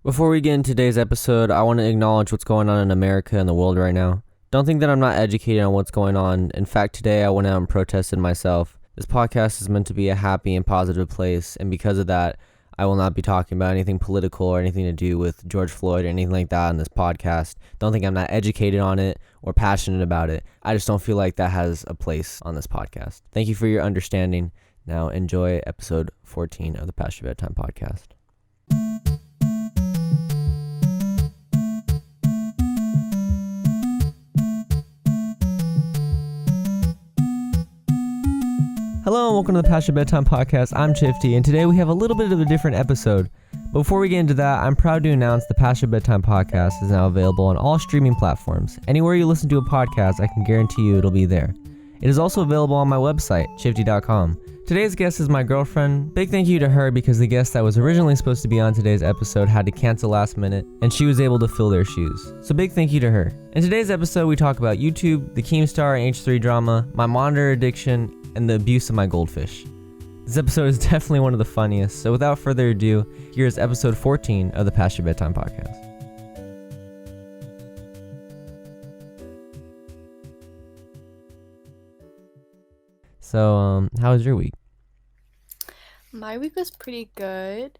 Before we get into today's episode, I want to acknowledge what's going on in America and the world right now. Don't think that I'm not educated on what's going on. In fact, today I went out and protested myself. This podcast is meant to be a happy and positive place, and because of that, I will not be talking about anything political or anything to do with George Floyd or anything like that on this podcast. Don't think I'm not educated on it or passionate about it. I just don't feel like that has a place on this podcast. Thank you for your understanding. Now enjoy episode 14 of the Past Your Bedtime podcast. Hello and welcome to the Past Your Bedtime podcast. I'm Chifftie, and today we have a little bit of a different episode. Before we get into that, I'm proud to announce the Past Your Bedtime podcast is now available on all streaming platforms. Anywhere you listen to a podcast, I can guarantee you it'll be there. It is also available on my website, chifftie.com. Today's guest is my girlfriend. Big thank you to her because the guest that was originally supposed to be on today's episode had to cancel last minute, and she was able to fill their shoes. So big thank you to her. In today's episode, we talk about YouTube, the Keemstar and H3 drama, my monitor addiction, and the abuse of my goldfish. This episode is definitely one of the funniest, so without further ado, here's episode 14 of the Past Your Bedtime podcast. So, how was your week? My week was pretty good.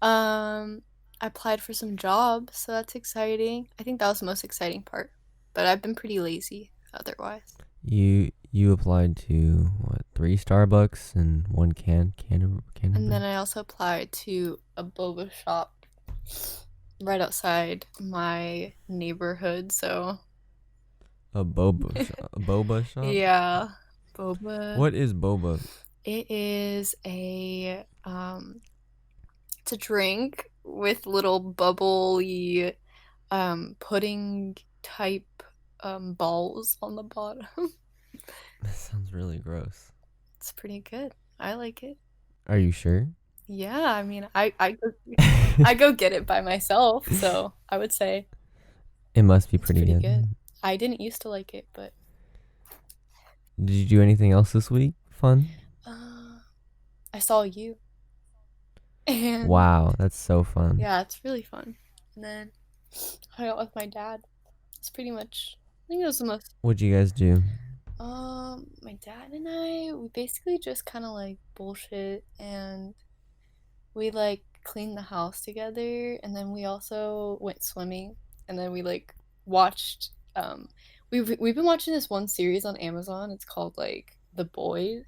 I applied for some jobs, so that's exciting. I think that was the most exciting part, but I've been pretty lazy otherwise. You applied to what, 3 Starbucks and 1 can. And then I also applied to a boba shop right outside my neighborhood, so A boba shop? yeah, boba. What is boba? It is it's a drink with little bubbly pudding type balls on the bottom. That sounds really gross. It's pretty good. I like it. Are you sure? Yeah, I mean, I go get it by myself, so I would say It must be it's pretty good. I didn't used to like it, but Did you do anything else this week? Fun? I saw you. And Wow, that's so fun. yeah, it's really fun. And then hung out with my dad. It's pretty much, I think it was the most. What'd you guys do? My dad and we basically just kind of like bullshit, and we like cleaned the house together, and then we also went swimming, and then we like watched. We've been watching this one series on Amazon. It's called like The Boys,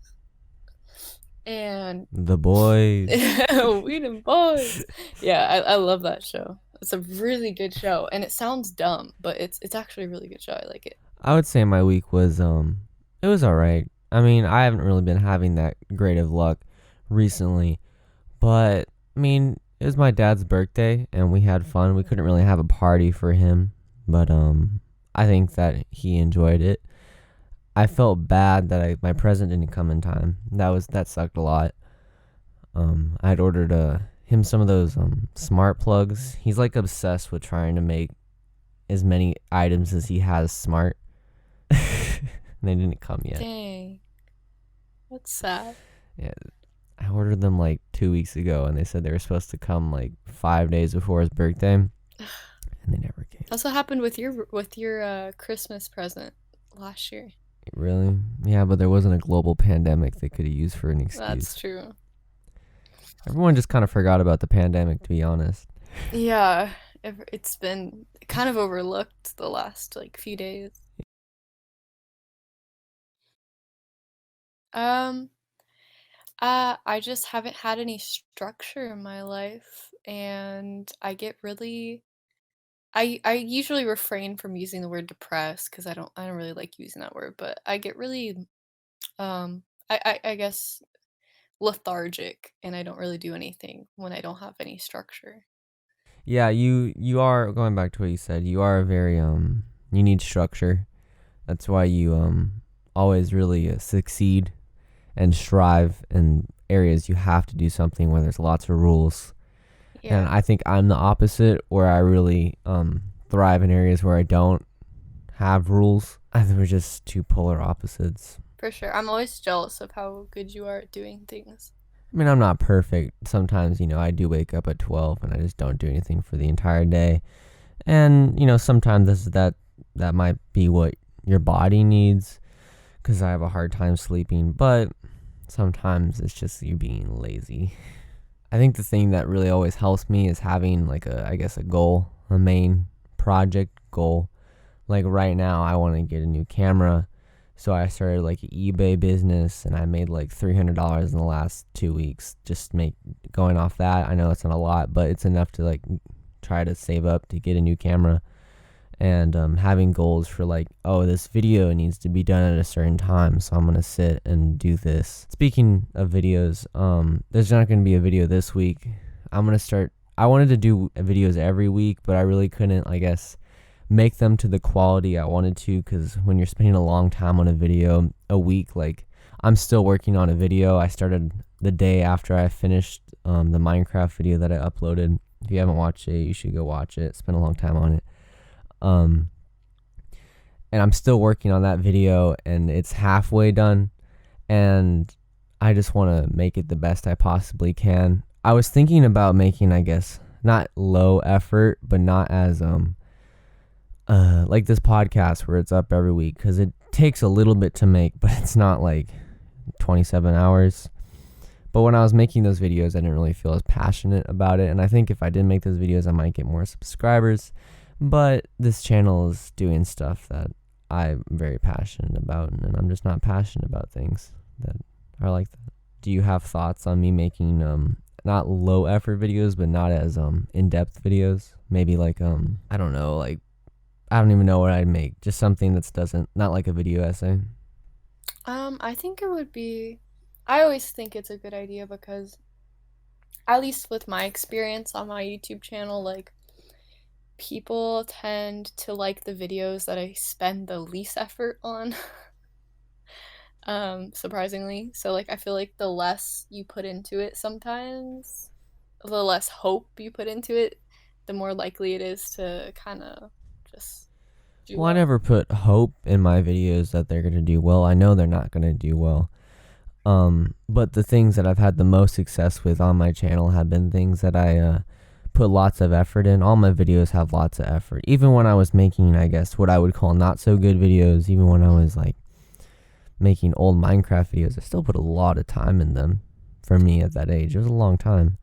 and The boys. we the boys. Yeah, I love that show. It's a really good show, and it sounds dumb, but it's actually a really good show. I like it. I would say my week was it was alright. I mean, I haven't really been having that great of luck recently, but I mean, it was my dad's birthday and we had fun. We couldn't really have a party for him, but I think that he enjoyed it. I felt bad that my present didn't come in time. That sucked a lot. I had ordered him some of those smart plugs. He's like obsessed with trying to make as many items as he has smart. And they didn't come yet. Dang, that's sad. Yeah, I ordered them like 2 weeks ago, and they said they were supposed to come like 5 days before his birthday, and they never came. That's what happened with your Christmas present last year. Really? Yeah, but there wasn't a global pandemic they could have used for an excuse. That's true. Everyone just kind of forgot about the pandemic, to be honest. Yeah, it's been kind of overlooked the last like few days. Um, I just haven't had any structure in my life, and I get really. I usually refrain from using the word depressed because I don't really like using that word, but I get really I guess lethargic, and I don't really do anything when I don't have any structure. Yeah, you are, going back to what you said, you are very you need structure. That's why you always really succeed and strive in areas you have to do something where there's lots of rules. And Yeah, I think I'm the opposite, where I really thrive in areas where I don't have rules. I think we're just two polar opposites. for sure. I'm always jealous of how good you are at doing things. I mean, I'm not perfect. Sometimes, I do wake up at 12 and I just don't do anything for the entire day. And, sometimes that might be what your body needs because I have a hard time sleeping. But sometimes it's just you being lazy. I think the thing that really always helps me is having like a goal, a main project goal. Like right now, I want to get a new camera. So I started like an eBay business and I made like $300 in the last 2 weeks. Just going off that. I know it's not a lot, but it's enough to like try to save up to get a new camera. And having goals for like, oh, this video needs to be done at a certain time, so I'm gonna sit and do this. Speaking of videos, there's not gonna be a video this week. I wanted to do videos every week, but I really couldn't, I guess, make them to the quality I wanted to, because when you're spending a long time on a video, a week, like I'm still working on a video. I started the day after I finished the Minecraft video that I uploaded. If you haven't watched it, you should go watch it. Spent a long time on it. And I'm still working on that video and it's halfway done and I just want to make it the best I possibly can. I was thinking about making, I guess, not low effort, but not as, like this podcast where it's up every week, because it takes a little bit to make, but it's not like 27 hours. But when I was making those videos, I didn't really feel as passionate about it. And I think if I did make those videos, I might get more subscribers. But this channel is doing stuff that I'm very passionate about, and I'm just not passionate about things that are like that. Do you have thoughts on me making not low effort videos, but not as in-depth videos? Maybe like I don't know, like I don't even know what I'd make. Just something that's not like a video essay. I think it would be. I always think it's a good idea because, at least with my experience on my YouTube channel, like people tend to like the videos that I spend the least effort on. Surprisingly. So like I feel like the less you put into it sometimes, the less hope you put into it, the more likely it is to kind of just do Well, I well. never put hope in my videos that they're gonna do well. I know they're not gonna do well. But the things that I've had the most success with on my channel have been things that I put lots of effort in. All my videos have lots of effort. Even when I was making, I guess, what I would call not so good videos, even when I was like making old Minecraft videos, I still put a lot of time in them. For me at that age, it was a long time.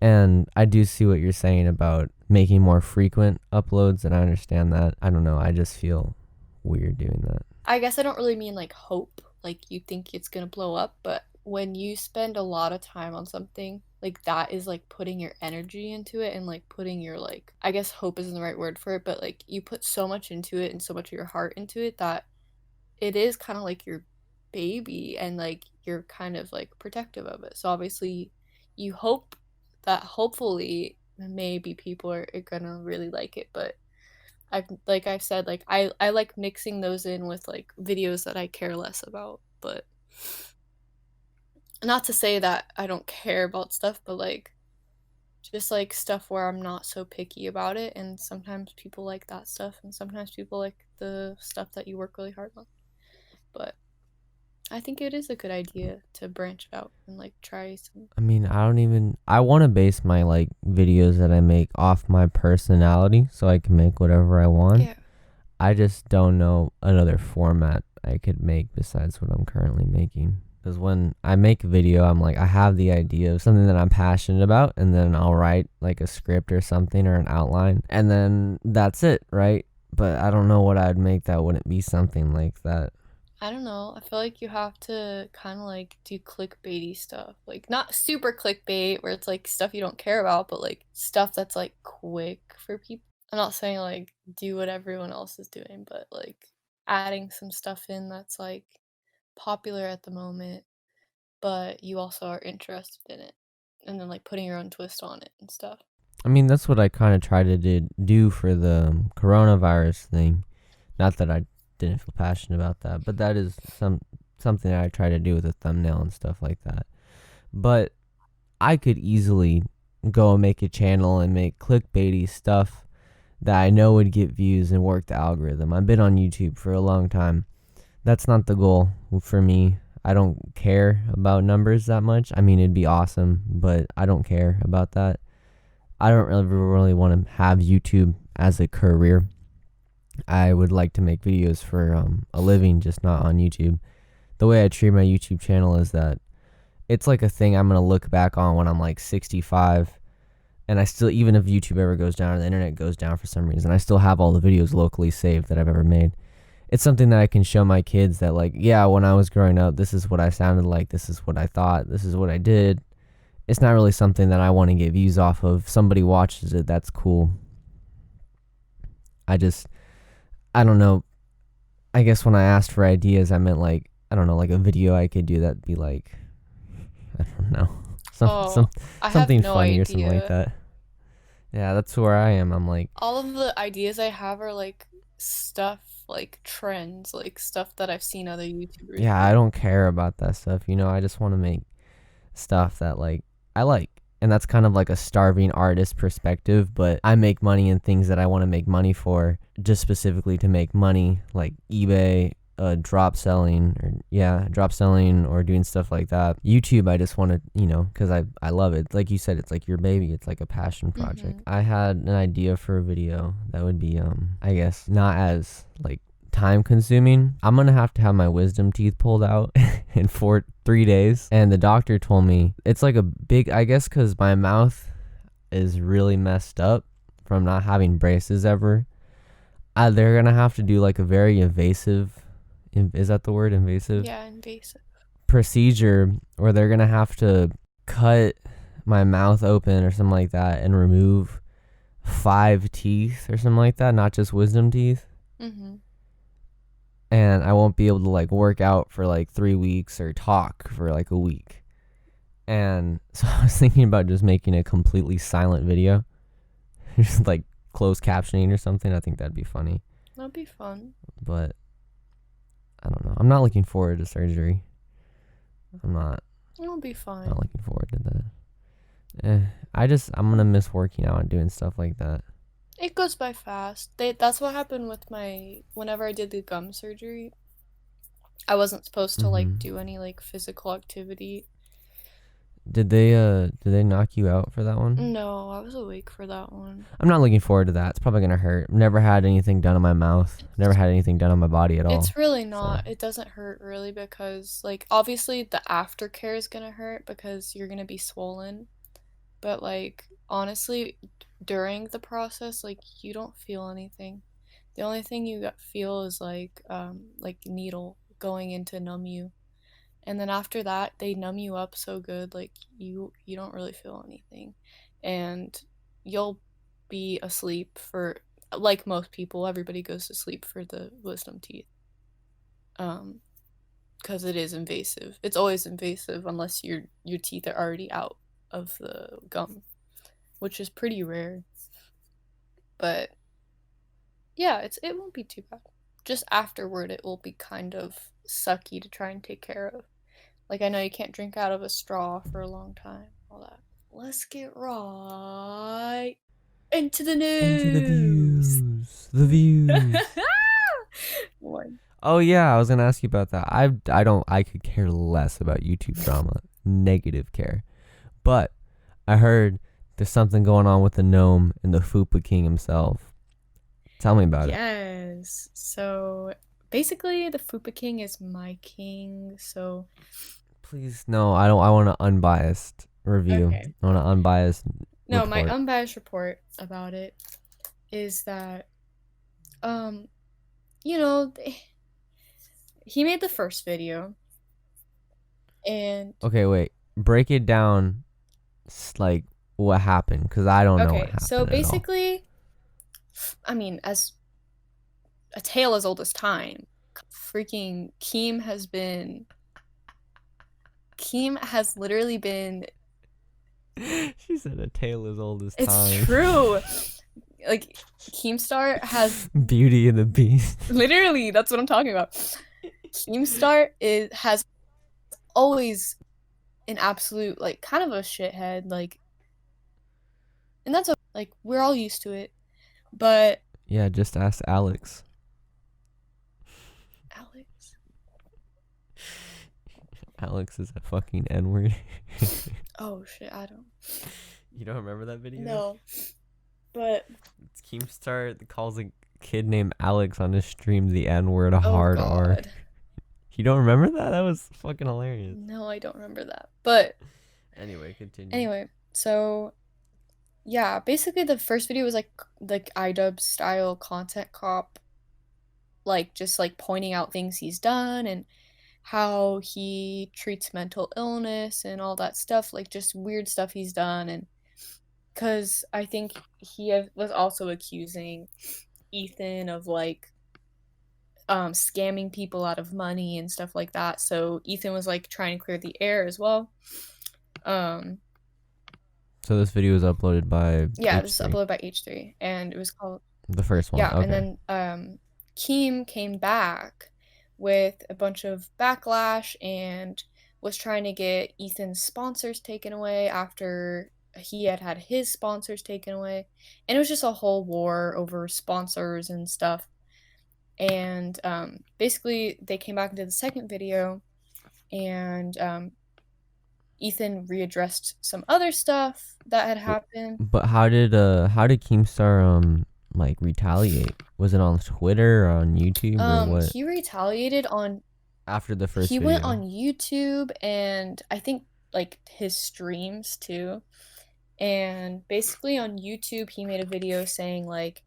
And I do see what you're saying about making more frequent uploads, and I understand that. I don't know, I just feel weird doing that. I guess I don't really mean like hope, like you think it's gonna blow up, but when you spend a lot of time on something, like that is like putting your energy into it and like putting your like, I guess hope isn't the right word for it, but like you put so much into it and so much of your heart into it that it is kind of like your baby and like you're kind of like protective of it. So obviously you hope that hopefully maybe people are gonna really like it, but I've said, like I like mixing those in with like videos that I care less about, but not to say that I don't care about stuff, but like just like stuff where I'm not so picky about it, and sometimes people like that stuff and sometimes people like the stuff that you work really hard on. But I think it is a good idea to branch out and like try some. I mean, I want to base my like videos that I make off my personality so I can make whatever I want. Yeah. I just don't know another format I could make besides what I'm currently making. Because when I make a video, I'm like, I have the idea of something that I'm passionate about, and then I'll write like a script or something or an outline, and then that's it, right? But I don't know what I'd make that wouldn't be something like that. I don't know. I feel like you have to kind of like do clickbaity stuff. Like not super clickbait where it's like stuff you don't care about, but like stuff that's like quick for people. I'm not saying like do what everyone else is doing, but like adding some stuff in that's like popular at the moment, but you also are interested in it. And then like putting your own twist on it and stuff. I mean, that's what I kind of tried to do for the coronavirus thing. Not that I didn't feel passionate about that, but that is something that I try to do with a thumbnail and stuff like that. But I could easily go and make a channel and make clickbaity stuff that I know would get views and work the algorithm. I've been on YouTube for a long time. That's not the goal for me. I don't care about numbers that much. I mean, it'd be awesome, but I don't care about that. I don't really want to have YouTube as a career. I would like to make videos for a living, just not on YouTube. The way I treat my YouTube channel is that it's like a thing I'm going to look back on when I'm like 65. And I still, even if YouTube ever goes down or the internet goes down for some reason, I still have all the videos locally saved that I've ever made. It's something that I can show my kids that, like, yeah, when I was growing up, this is what I sounded like, this is what I thought, this is what I did. It's not really something that I want to get views off of. Somebody watches it, that's cool. I don't know. I guess when I asked for ideas, I meant like, I don't know, like a video I could do that'd be like, I don't know, I have something no funny or something like idea. that. Yeah, that's where I am. I'm like, All of the ideas I have are like stuff, like trends, like stuff that I've seen other YouTubers yeah, I do. don't care about that stuff. I just want to make stuff that like I like. And that's kind of like a starving artist perspective, but I make money in things that I want to make money for, just specifically to make money, like eBay, drop selling or doing stuff like that. YouTube, I just want to, because I love it. Like you said, it's like your baby. It's like a passion project. Mm-hmm. I had an idea for a video that would be, I guess, not as like time consuming. I'm gonna have to have my wisdom teeth pulled out in 3 days, and the doctor told me it's like a big, I guess, because my mouth is really messed up from not having braces ever. They're gonna have to do like a very invasive, is that the word, invasive? Yeah, invasive. Procedure where they're gonna have to cut my mouth open or something like that and remove 5 teeth or something like that, not just wisdom teeth. Mm-hmm. And I won't be able to like work out for like 3 weeks or talk for like a week. And so I was thinking about just making a completely silent video, just like closed captioning or something. I think that'd be funny. That'd be fun. But I don't know. I'm not looking forward to surgery. I'm not It'll be fine. looking forward to that. I'm gonna miss working out and doing stuff like that. It goes by fast. That's what happened with whenever I did the gum surgery. I wasn't supposed to like do any like physical activity. Did they knock you out for that one? No, I was awake for that one. I'm not looking forward to that. It's probably gonna hurt. Never had anything done on my mouth. Never had anything done on my body at all. It's really not. It doesn't hurt really because like obviously the aftercare is gonna hurt because you're gonna be swollen. But like honestly, during the process, like you don't feel anything. The only thing you feel is like needle going in to numb you. And then after that, they numb you up so good, like you don't really feel anything. And you'll be asleep for like most people, everybody goes to sleep for the wisdom teeth. Because it is invasive. It's always invasive unless your teeth are already out of the gum, which is pretty rare. But yeah, it won't be too bad. Just afterward, it will be kind of sucky to try and take care of. Like, I know you can't drink out of a straw for a long time, all that. Let's get right into the news. Into the views. The views. Oh yeah, I was gonna ask you about that. I could care less about YouTube drama. Negative care. But I heard there's something going on with the gnome and the Fupa King himself. Tell me about it. Yes. So basically, the Fupa King is my king. So Please, no, I don't. I want an unbiased review. okay. I want an unbiased No, report. my unbiased report about it is that, you know, he made the first video, and Okay, wait. Break it down, like what happened, because I don't know what happened. So at all. basically, I mean, as a tale as old as time, freaking Keem has literally been. She said a tale as old as time. It's true. Like Keemstar has Beauty and the Beast. literally, that's what I'm talking about. Keemstar has always an absolute like kind of a shithead, like, and that's like we're all used to it. But Yeah, just ask Alex. Alex, Alex is a fucking N-word. Oh shit, I don't. You don't remember that video? No. But It's Keemstar that calls a kid named Alex on his stream the N-word, a oh hard R. god. You don't remember that? That was fucking hilarious. No, I don't remember that. But Anyway, continue. anyway, so yeah, basically the first video was like iDub style content cop, like just like pointing out things he's done and how he treats mental illness and all that stuff, like just weird stuff he's done. And because I think was also accusing Ethan of like scamming people out of money and stuff like that. So Ethan was like trying to clear the air as well. So this video was uploaded by Yeah, H3. this was uploaded by H3, and it was called The first one. yeah. Okay. And then Keem came back with a bunch of backlash and was trying to get Ethan's sponsors taken away after he had his sponsors taken away, and it was just a whole war over sponsors and stuff. And basically they came back into the second video, and Ethan readdressed some other stuff that had happened. But how did Keemstar like retaliate? Was it on Twitter or on YouTube or what? He retaliated on After the first he video. went on YouTube and I think like his streams too. And basically on YouTube he made a video saying like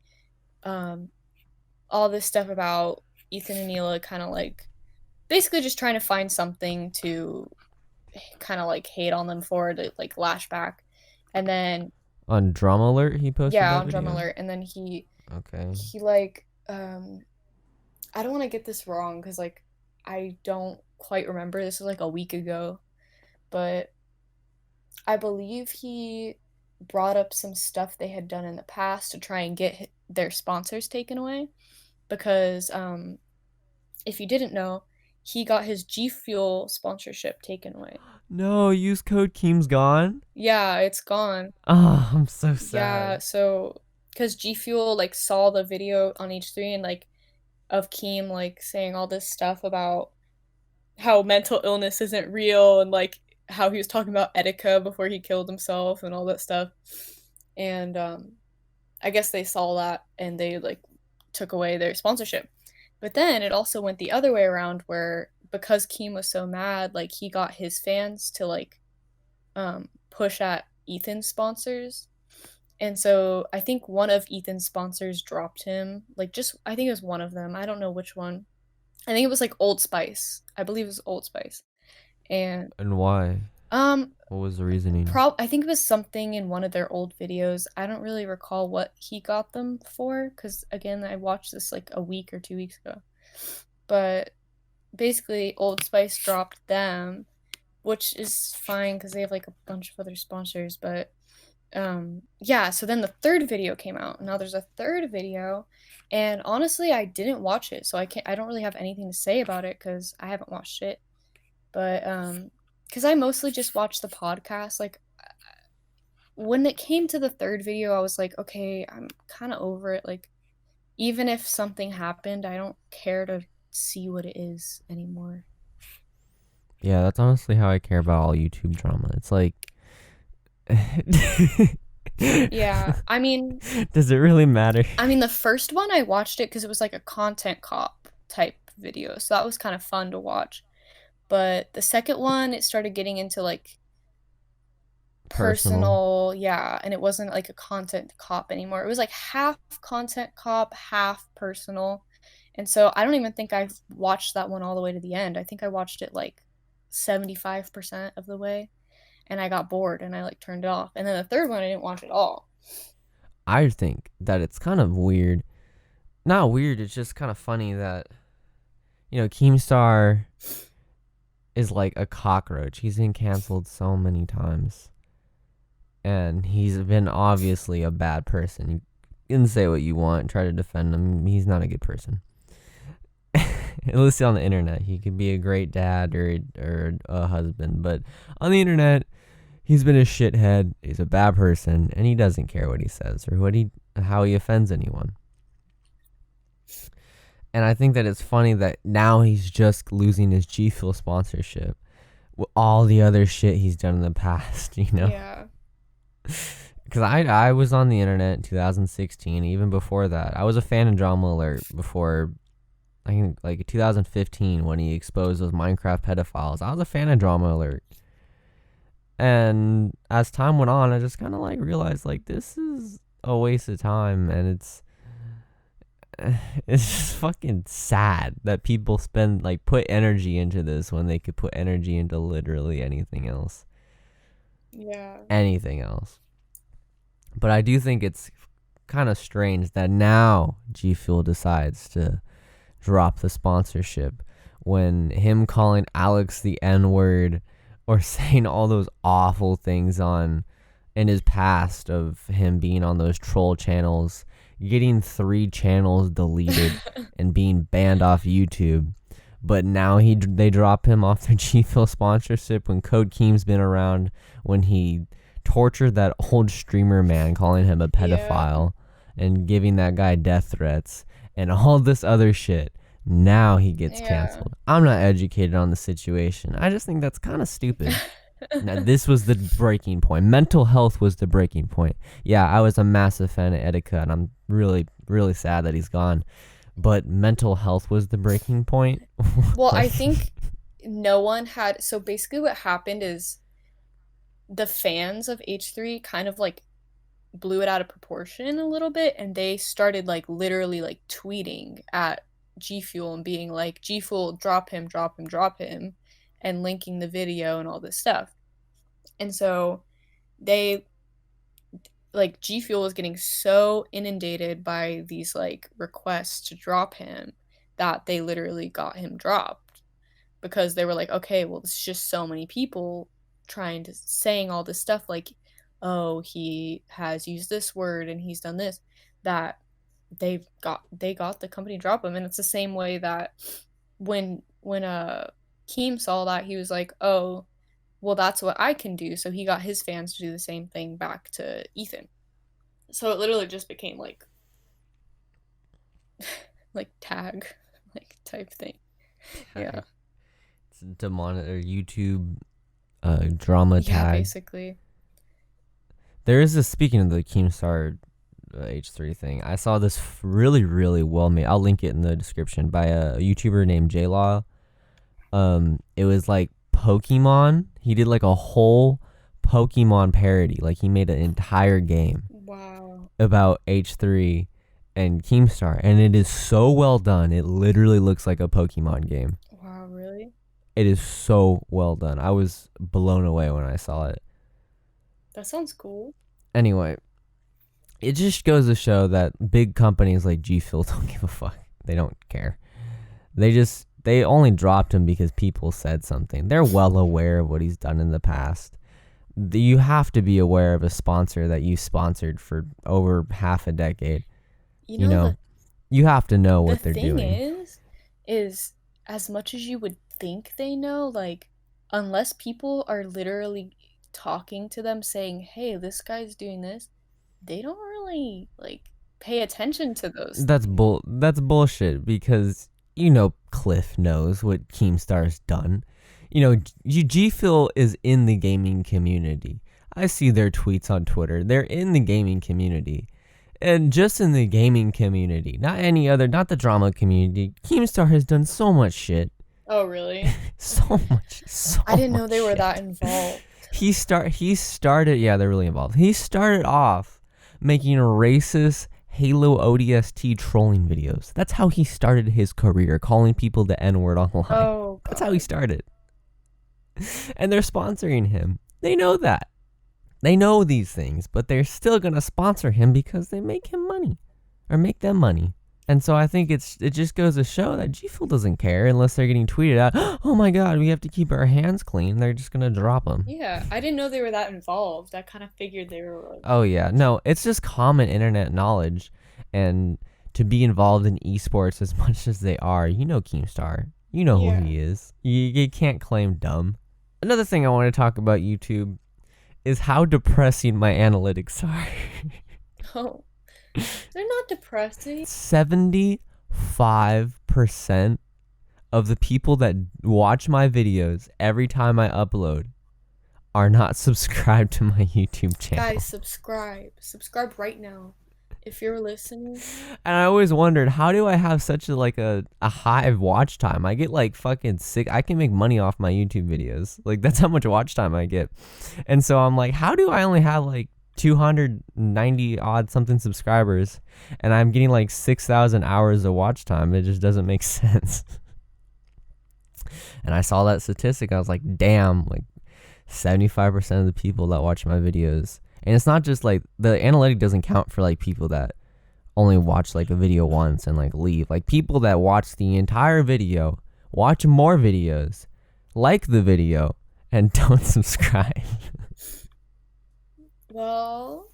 all this stuff about Ethan and Neela, kind of like basically just trying to find something to kind of like hate on them for, to like lash back. And then on Drama Alert he posted yeah, that on Drama video? Alert. And then he like I don't want to get this wrong because like I don't quite remember, this was like a week ago, but I believe he brought up some stuff they had done in the past to try and get their sponsors taken away, because if you didn't know, he got his G Fuel sponsorship taken away. No, use code Keem's gone. Yeah, it's gone. Oh, I'm so sad. Yeah, so because G Fuel like saw the video on H3 and like of Keem like saying all this stuff about how mental illness isn't real, and like how he was talking about Etika before he killed himself and all that stuff. And I guess they saw that and they like took away their sponsorship. But then it also went the other way around, where because Keem was so mad, like he got his fans to like push at Ethan's sponsors. And so I think one of Ethan's sponsors dropped him. Like just I think it was one of them. I don't know which one. I think it was like Old Spice. I believe it was Old Spice. And why? What was the reasoning? I think it was something in one of their old videos. I don't really recall what he got them for, because again, I watched this like a week or 2 weeks ago. But basically Old Spice dropped them, which is fine because they have like a bunch of other sponsors. But yeah, so then the third video came out. Now there's a third video, and honestly I didn't watch it, so I don't really have anything to say about it because I haven't watched it. But because I mostly just watched the podcast, like when it came to the third video I was like, okay, I'm kind of over it. Like even if something happened, I don't care to see what it is anymore. Yeah, that's honestly how I care about all YouTube drama. It's like yeah, I mean, does it really matter? I mean, the first one I watched it because it was like a content cop type video, so that was kind of fun to watch. But the second one, it started getting into like personal, yeah, and it wasn't like a content cop anymore. It was like half content cop, half personal. And so I don't even think I've watched that one all the way to the end. I think I watched it like 75% of the way, and I got bored and I like turned it off. And then the third one I didn't watch at all. I think that it's kind of weird. Not weird, it's just kind of funny that, you know, Keemstar is like a cockroach. He's been canceled so many times. And he's been obviously a bad person. You can say what you want, try to defend him. He's not a good person. At least on the internet, he could be a great dad or a husband. But on the internet, he's been a shithead. He's a bad person, and he doesn't care what he says or how he offends anyone. And I think that it's funny that now he's just losing his G Fuel sponsorship, all the other shit he's done in the past, you know? Yeah. Because I was on the internet in 2016, even before that. I was a fan of Drama Alert before, I think, like 2015 when he exposed those Minecraft pedophiles. I was a fan of Drama Alert. And as time went on, I just kind of like realized like this is a waste of time, and it's just fucking sad that people put energy into this when they could put energy into literally anything else. Yeah. Anything else. But I do think it's kind of strange that now G Fuel decides to drop the sponsorship when him calling Alex the N-word or saying all those awful things in his past of him being on those troll channels, getting 3 channels deleted and being banned off YouTube. But now they drop him off their G Fuel sponsorship when Code Keem's been around, when he tortured that old streamer man, calling him a pedophile and giving that guy death threats and all this other shit. Now he gets canceled. I'm not educated on the situation. I just think that's kind of stupid. Now, this was the breaking point. Mental health was the breaking point. Yeah, I was a massive fan of Etika, and I'm really, really sad that he's gone. But mental health was the breaking point. Well, I think no one had. So basically, what happened is the fans of H3 kind of like blew it out of proportion a little bit, and they started like literally like tweeting at G Fuel and being like, G Fuel, drop him, drop him, drop him, and linking the video and all this stuff. And so they like G Fuel was getting so inundated by these like requests to drop him that they literally got him dropped, because they were like, okay, well, it's just so many people saying all this stuff like, oh, he has used this word and he's done this, that they got the company drop him. And it's the same way that when Keem saw that, he was like, oh, well, that's what I can do. So he got his fans to do the same thing back to Ethan. So it literally just became like like tag like type thing. Yeah. It's to monitor YouTube drama tag. Yeah, basically. There is this, speaking of the Keemstar H3 thing, I saw this really, really well made, I'll link it in the description, by a YouTuber named JLaw. It was like Pokemon. He did like a whole Pokemon parody. Like he made an entire game. Wow. About H3 and Keemstar, and it is so well done. It literally looks like a Pokemon game. Wow, really? It is so well done. I was blown away when I saw it. That sounds cool. Anyway, it just goes to show that big companies like G Fuel don't give a fuck. They don't care. They only dropped him because people said something. They're well aware of what he's done in the past. You have to be aware of a sponsor that you sponsored for over half a decade. You know, you have to know what they're doing. The thing is as much as you would think they know, like, unless people are literally talking to them saying, hey, this guy's doing this, they don't really like pay attention to those. That's bullshit, because Cliff knows what Keemstar's done. G Fuel is in the gaming community. I see their tweets on Twitter. They're in the gaming community. And just in the gaming community, not the drama community, Keemstar has done so much shit. Oh, really? so much. I didn't know they were that involved. He started, yeah, they're really involved. He started off making racist Halo ODST trolling videos. That's how he started his career, calling people the N-word online. Oh, God. That's how he started. And they're sponsoring him. They know that. They know these things, but they're still going to sponsor him because they make him money, or make them money. And so I think it just goes to show that G Fuel doesn't care unless they're getting tweeted out, oh my God, we have to keep our hands clean. They're just going to drop him. Yeah, I didn't know they were that involved. I kind of figured they were like... Oh yeah, no, it's just common internet knowledge. And to be involved in esports as much as they are, Keemstar. You know who he is. You can't claim dumb. Another thing I want to talk about YouTube is how depressing my analytics are. Oh. They're not depressing. 75% of the people that watch my videos every time I upload are not subscribed to my YouTube channel. Guys, subscribe right now if you're listening. And I always wondered, how do I have such a high watch time? I get like fucking sick. I can make money off my YouTube videos. Like, that's how much watch time I get. And so I'm like, how do I only have like 290 odd something subscribers and I'm getting like 6,000 hours of watch time? It just doesn't make sense. And I saw that statistic. I was like, damn, like 75% of the people that watch my videos. And it's not just like, the analytic doesn't count for like people that only watch like a video once and like leave. Like, people that watch the entire video, watch more videos, like the video, and don't subscribe. Well,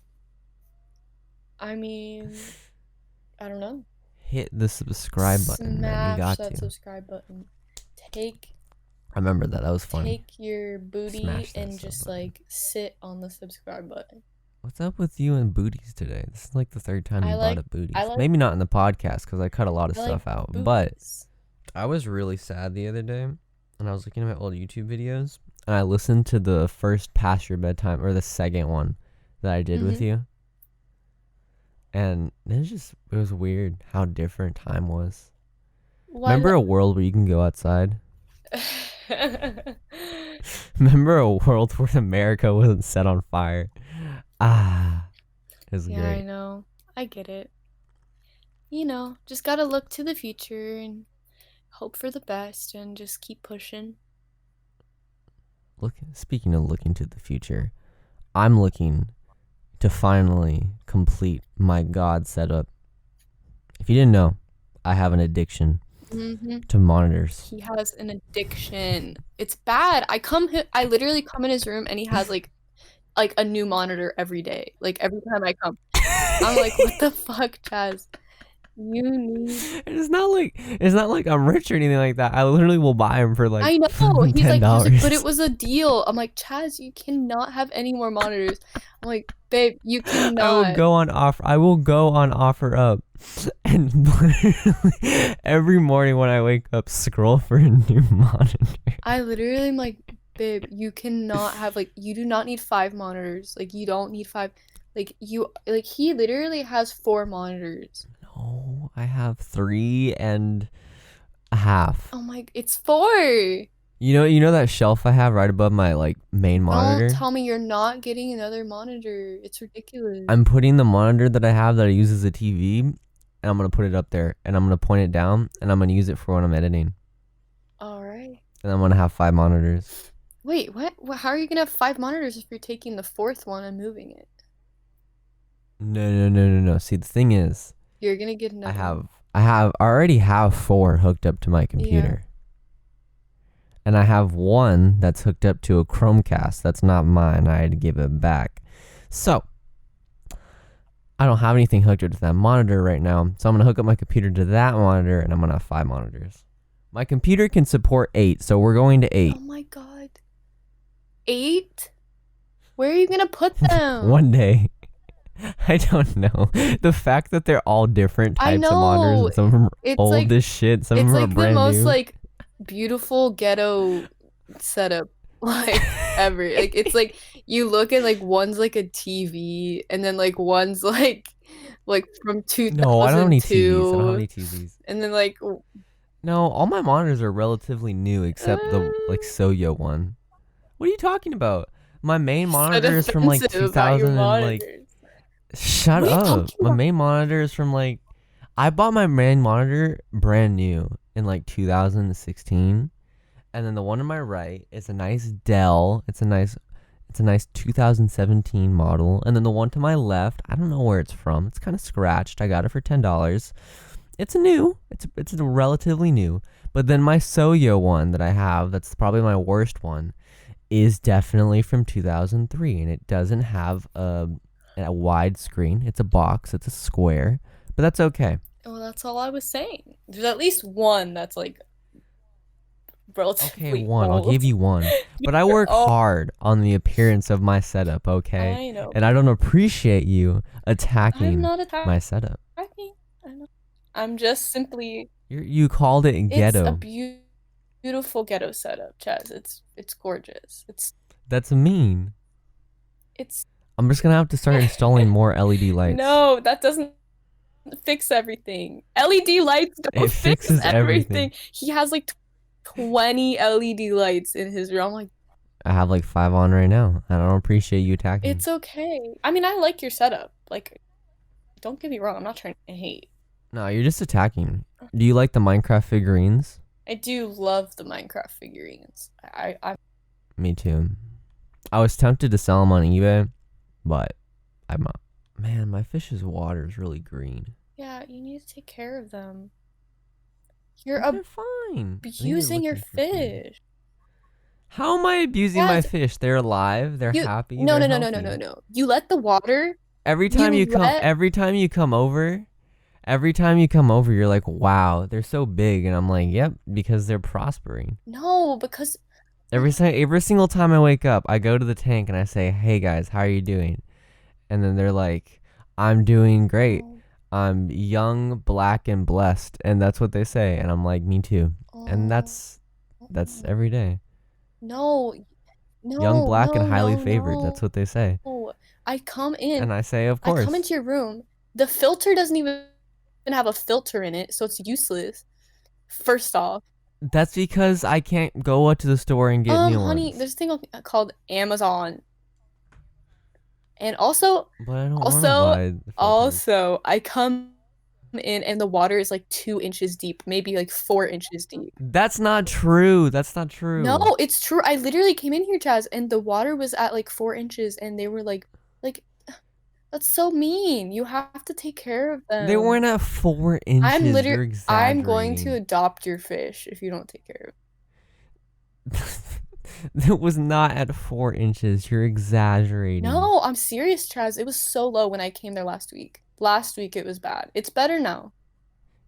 I mean, I don't know. Hit the subscribe button, man. You got Smash that to. subscribe button. I remember that. That was fun. Take your booty Smash that and sub just button. like sit on the subscribe button. What's up with you and booties today? This is like the third time you brought up booties. I like- Maybe not in the podcast because I cut a lot of I like stuff out. But booties. I was really sad the other day, and I was looking at my old YouTube videos, and I listened to the first Past Your Bedtime, or the second one that I did with you. And it was weird how different time was. Remember a world where you can go outside? Remember a world where America wasn't set on fire? Ah, it was Yeah, great. I know. I get it. You know, just gotta look to the future and hope for the best and just keep pushing. Speaking of looking to the future, I'm looking to finally complete my God setup. If you didn't know, I have an addiction to monitors. He has an addiction. It's bad. I literally come in his room and he has like a new monitor every day. Like, every time I come, I'm like, what the fuck, Chaz? You need. It's not like I'm rich or anything like that. I literally will buy them for like I know. $10. He's like, but it was a deal. I'm like, Chaz, you cannot have any more monitors. I'm like, babe, you cannot. I will go on OfferUp, and literally every morning when I wake up, scroll for a new monitor. I literally am like, babe, you cannot have, like, you do not need 5 monitors. Like, you don't need 5. Like, he literally has 4 monitors. No, I have 3.5. Oh my, it's 4. You know that shelf I have right above my like main monitor? Don't tell me you're not getting another monitor. It's ridiculous. I'm putting the monitor that I have that I use as a TV, and I'm gonna put it up there, and I'm gonna point it down, and I'm gonna use it for when I'm editing. All right. And I'm gonna have 5 monitors. Wait, what? How are you gonna have 5 monitors if you're taking the 4th one and moving it? No. See, the thing is, You're gonna get another. I already have 4 hooked up to my computer. And I have 1 that's hooked up to a Chromecast. That's not mine. I had to give it back. So, I don't have anything hooked up to that monitor right now. So I'm going to hook up my computer to that monitor, and I'm going to have 5 monitors. My computer can support 8, so we're going to 8. Oh my god. 8? Where are you gonna put them? One day. I don't know. The fact that they're all different types of monitors, and some of them are old as shit, some of them are brand new. It's like the most like beautiful ghetto setup like ever. Like, it's like you look at like one's like a TV, and then like one's like from 2002. No, I don't have any TVs. And then like no, all my monitors are relatively new except the like Soyo one. What are you talking about? My main monitor is from like 2000 and like. Shut up. My main monitor is from like, I bought my main monitor brand new in like 2016, and then the one on my right is a nice Dell. It's a nice 2017 model, and then the one to my left, I don't know where it's from. It's kind of scratched. I got it for $10. It's new. It's relatively new. But then my Soyo one that I have, that's probably my worst one, is definitely from 2003, and it doesn't have a wide screen. It's a box. It's a square, but that's okay. Well, that's all I was saying. There's at least one that's like relatively okay. One. old. I'll give you one. But I work hard on the appearance of my setup. Okay. I know. And I don't appreciate you attacking my setup. I know. I'm just simply. You called it ghetto. It's a beautiful ghetto setup, Chez. It's gorgeous. That's mean. It's I'm just gonna have to start installing more LED lights. No, that doesn't fix everything. LED lights It don't fix fixes everything. everything. He has like 20 LED lights in his room. I'm like, I have like 5 on right now, and I don't appreciate you attacking me. it's okay. I mean, I like your setup. Like, don't get me wrong. I'm not trying to hate. No, you're just attacking. Do you like the Minecraft figurines? I do love the Minecraft figurines. I Me too. I was tempted to sell them on eBay, but I'm not. Man, my fish's water is really green. Yeah, you need to take care of them. You're They're fine. abusing your fish. How am I abusing my fish? They're alive. They're happy. No, they're no, healthy. no, no, no, no. You let the water. Every time you come over, you're like, wow, they're so big, and I'm like, yep, because they're prospering. No, because every single time I wake up, I go to the tank and I say, hey guys, how are you doing? And then they're like, I'm doing great. I'm young, black, and blessed, and that's what they say. And I'm like, me too. And that's every day. No, young, black, and highly favored. That's what they say. I come in and I say, of course. I come into your room. The filter doesn't even have a filter in it, so it's useless. First off, that's because I can't go to the store and get new honey, ones. there's a thing called Amazon. And also, but I don't also, I come in and the water is like 2 inches deep, maybe like 4 inches deep. That's not true. That's not true. No, it's true. I literally came in here, Chaz, and the water was at like 4 inches, and they were like, that's so mean. You have to take care of them. They weren't at 4 inches. I'm going to adopt your fish if you don't take care of it. It was not at 4 inches. You're exaggerating. No, I'm serious, Chaz. It was so low when I came there last week. Last week it was bad. It's better now.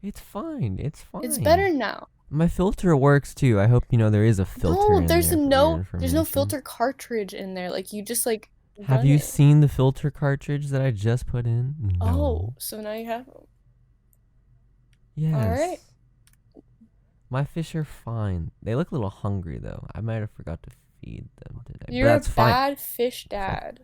It's fine. It's fine. It's better now. My filter works too. I hope you know there is a filter. No, there's no filter cartridge in there. Like you just like. Have you seen the filter cartridge that I just put in? No. Oh, so now you have them. Yes. All right. My fish are fine. They look a little hungry though. I might have forgot to feed them today. You're a bad fish dad.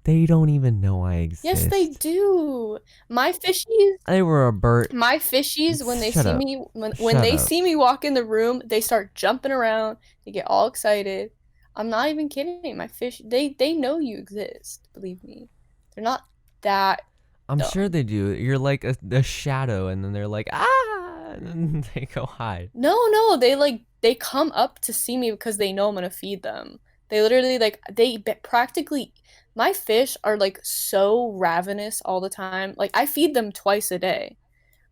They don't even know I exist. Yes, they do. My fishies. They were a bird. My fishies, when they see me, when they see me walk in the room, they start jumping around. They get all excited. I'm not even kidding. My fish, they know you exist. Believe me, they're not that. I'm sure they do. You're like a shadow, and then they're like, ah, and then they go hide. No, they come up to see me because they know I'm gonna feed them. They literally practically. My fish are like so ravenous all the time. Like I feed them twice a day,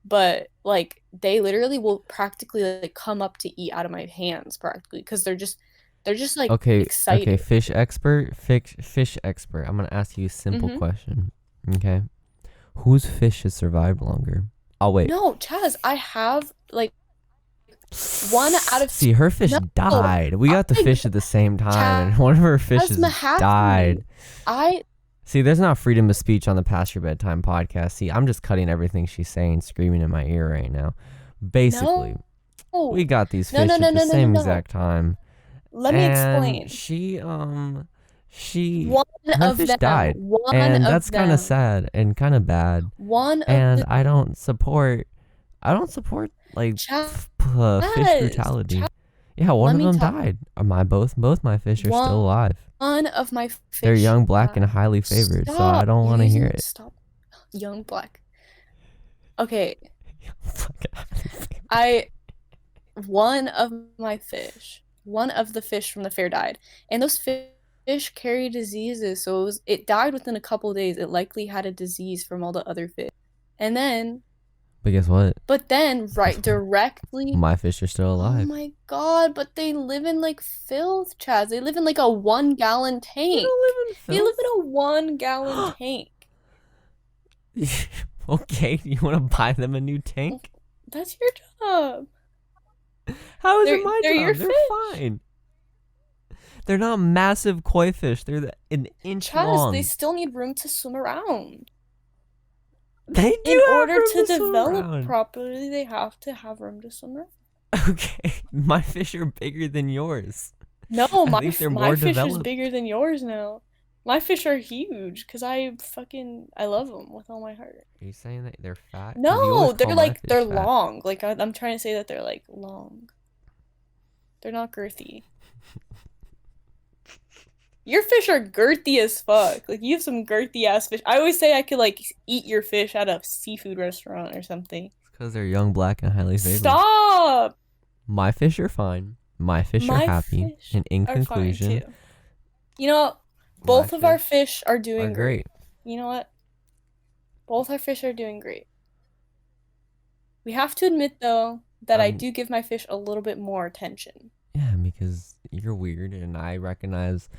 but like they literally will practically like come up to eat out of my hands practically because they're just like excited. Okay, fish expert. I'm gonna ask you a simple question. Okay, whose fish has survived longer? I'll wait. No, Chaz, I have like 1 out of. See, her fish died. We got the fish at the same time, and one of her fishes died. See, there's not freedom of speech on the Past Your Bedtime podcast. See, I'm just cutting everything she's saying, screaming in my ear right now. Basically, we got these fish at the same exact time. Let me explain. Her fish died, and that's kind of sad and kind of bad. I don't support like fish brutality. Yeah, one of them died. Both my fish are still alive. One of my fish. They're young, black, and highly favored, so I don't want to hear it. Stop. Young black. Okay. One of the fish from the fair died, and those fish carry diseases, so it died within a couple days. It likely had a disease from all the other fish, and then. But guess what? But then, directly. My fish are still alive. Oh my god, but they live in like filth, Chaz. They live in like a 1-gallon tank. They don't live in filth. They live in a 1-gallon tank. Okay, you want to buy them a new tank? That's your job. How is it my job? Your they're fish. Fine. They're not massive koi fish. They're an inch long. They still need room to swim around. They do in order to develop properly, they have to have room to swim around. Okay, my fish are bigger than yours. No, I think they're my more fish is developed. bigger than yours now. My fish are huge because I love them with all my heart. Are you saying that they're fat? 'Cause you always No, call my fish they're fat. long. Like I'm trying to say that they're like long. They're not girthy. Your fish are girthy as fuck. Like you have some girthy ass fish. I always say I could like eat your fish at a seafood restaurant or something. It's because they're young, black, and highly favored. Stop! My fish are fine. My fish are happy. Fish And in are fine, conclusion, too. You know, both of our fish are doing great. You know what? Both our fish are doing great. We have to admit though that I do give my fish a little bit more attention. Yeah, because you're weird, and I recognize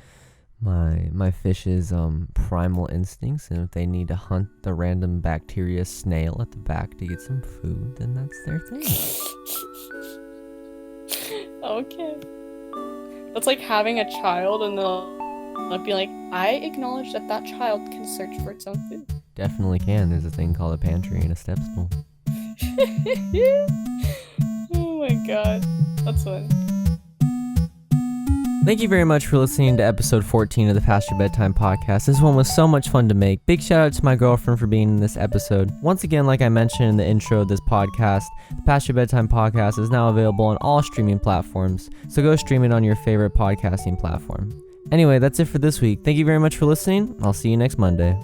my fish's primal instincts, and if they need to hunt the random bacteria snail at the back to get some food, then that's their thing. Okay. That's like having a child and they'll be like, I acknowledge that that child can search for its own food. Definitely can. There's a thing called a pantry and a step stool. Oh my god. That's fun. Thank you very much for listening to episode 14 of the Past Your Bedtime podcast. This one was so much fun to make. Big shout out to my girlfriend for being in this episode. Once again, like I mentioned in the intro of this podcast, the Past Your Bedtime podcast is now available on all streaming platforms, so go stream it on your favorite podcasting platform. Anyway, that's it for this week. Thank you very much for listening. I'll see you next Monday.